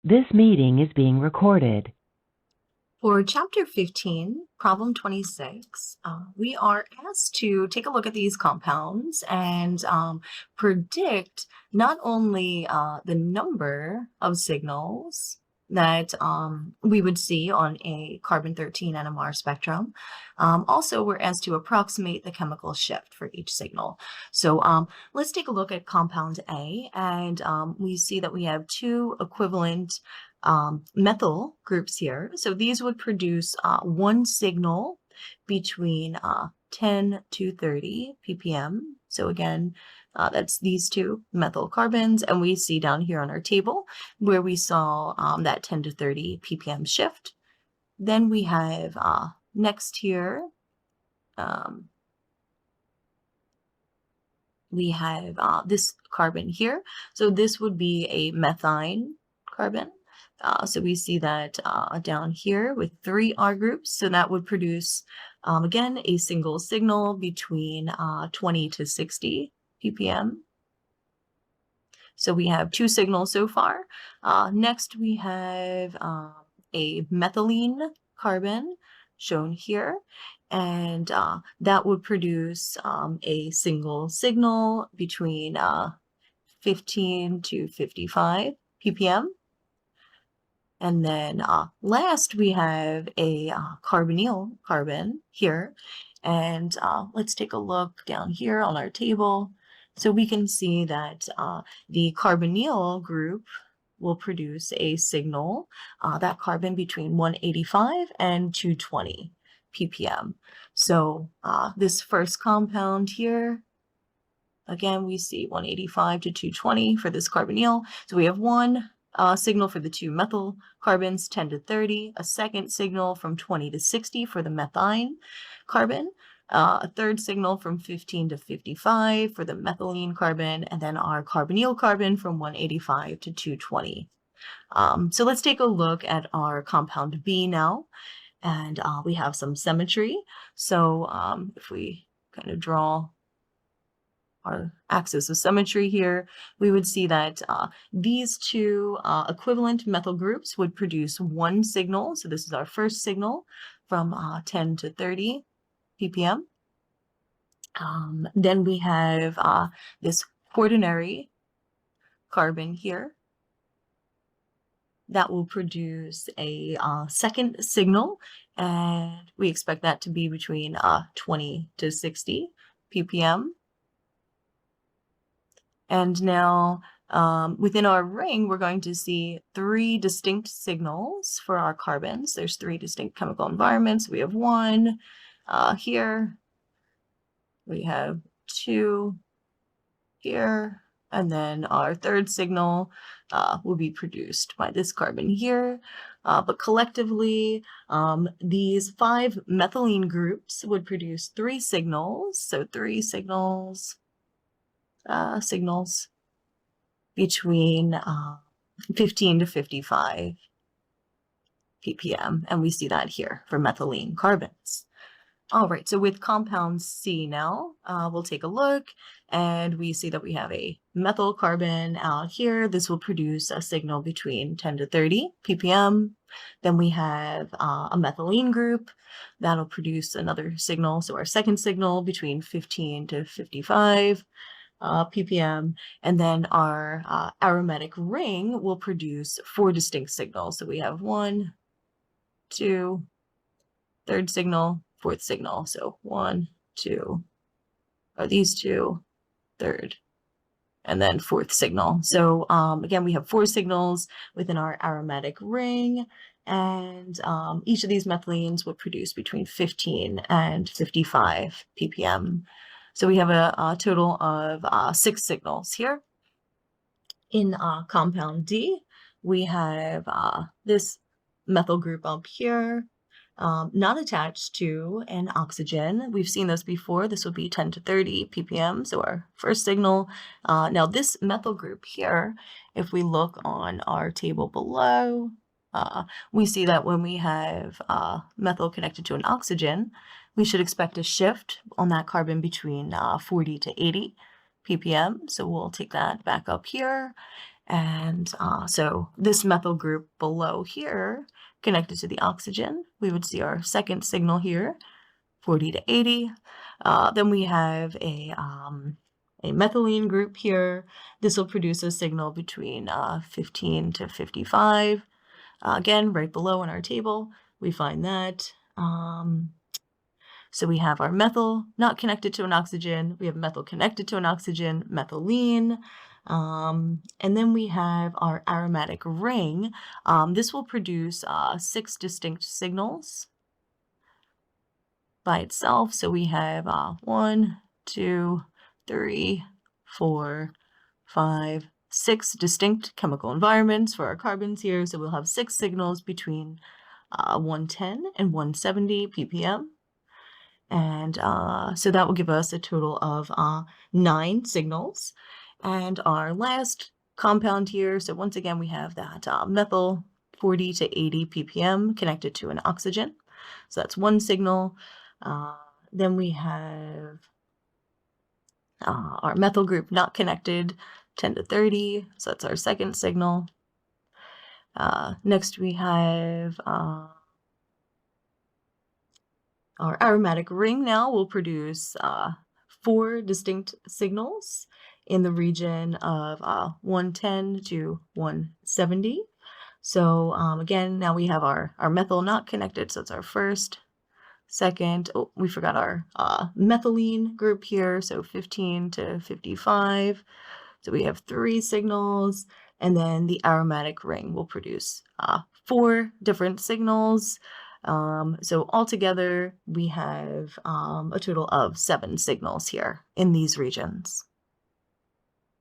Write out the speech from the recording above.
This meeting is being recorded. For Chapter 15, Problem 26, we are asked to take a look at these compounds and predict not only the number of signals that we would see on a carbon-13 NMR spectrum. Also, we're asked to approximate the chemical shift for each signal. So let's take a look at compound A, and we see that we have two equivalent methyl groups here. So these would produce one signal between 10 to 30 ppm. So again, that's these two methyl carbons. And we see down here on our table where we saw that 10 to 30 ppm shift. Then we have next here, we have this carbon here. So this would be a methine carbon. So we see that down here with 3 R groups. So that would produce, again, a single signal between 20 to 60 ppm. So we have 2 signals so far. Next, we have a methylene carbon shown here. And that would produce a single signal between 15 to 55 ppm. And then last, we have a carbonyl carbon here. And let's take a look down here on our table. So we can see that the carbonyl group will produce a signal, that carbon between 185 and 220 ppm. So this first compound here, again, we see 185 to 220 for this carbonyl. So we have one signal for the 2 methyl carbons, 10 to 30, a second signal from 20 to 60 for the methine carbon, a third signal from 15 to 55 for the methylene carbon, and then our carbonyl carbon from 185 to 220. So let's take a look at our compound B now, and we have some symmetry. So if we kind of draw our axis of symmetry here, we would see that these 2 equivalent methyl groups would produce one signal. So this is our first signal from 10 to 30 ppm. Then we have this quaternary carbon here that will produce a second signal, and we expect that to be between 20 to 60 ppm. And now within our ring, we're going to see 3 distinct signals for our carbons. There's 3 distinct chemical environments. We have 1 here. We have 2 here. And then our third signal will be produced by this carbon here. But collectively, these 5 methylene groups would produce 3 signals. So 3 signals between 15 to 55 ppm, and we see that here for methylene carbons. All right, so with compound C now, we'll take a look, and we see that we have a methyl carbon out here. This will produce a signal between 10 to 30 ppm. Then we have a methylene group that'll produce another signal. So our second signal between 15 to 55 ppm, and then our aromatic ring will produce 4 distinct signals. So we have 1, 2, third signal, fourth signal. So 1, 2, or these 2, third, and then fourth signal. So again, we have 4 signals within our aromatic ring, and each of these methylenes would produce between 15 and 55 ppm. So we have a total of 6 signals here. In compound D, we have this methyl group up here, not attached to an oxygen. We've seen this before. This would be 10 to 30 ppm, so our first signal. Now this methyl group here, if we look on our table below, we see that when we have methyl connected to an oxygen, we should expect a shift on that carbon between 40 to 80 ppm. So we'll take that back up here. And so this methyl group below here, connected to the oxygen, we would see our second signal here, 40 to 80. Then we have a methylene group here. This will produce a signal between 15 to 55. Again, right below in our table, we find that. So we have our methyl not connected to an oxygen. We have methyl connected to an oxygen, methylene. And then we have our aromatic ring. This will produce 6 distinct signals by itself. So we have 1, 2, 3, 4, 5, 6 distinct chemical environments for our carbons here. So we'll have 6 signals between 110 and 170 ppm. And so that will give us a total of 9 signals. And our last compound here, so once again, we have that methyl 40 to 80 ppm connected to an oxygen. So that's 1 signal. Then we have our methyl group not connected, 10 to 30. So that's our second signal. Next we have our aromatic ring now will produce 4 distinct signals in the region of 110 to 170. So again, now we have our methyl not connected, so it's our first, second. Oh, we forgot our methylene group here, so 15 to 55. So we have 3 signals, and then the aromatic ring will produce 4 different signals. So altogether, we have a total of 7 signals here in these regions.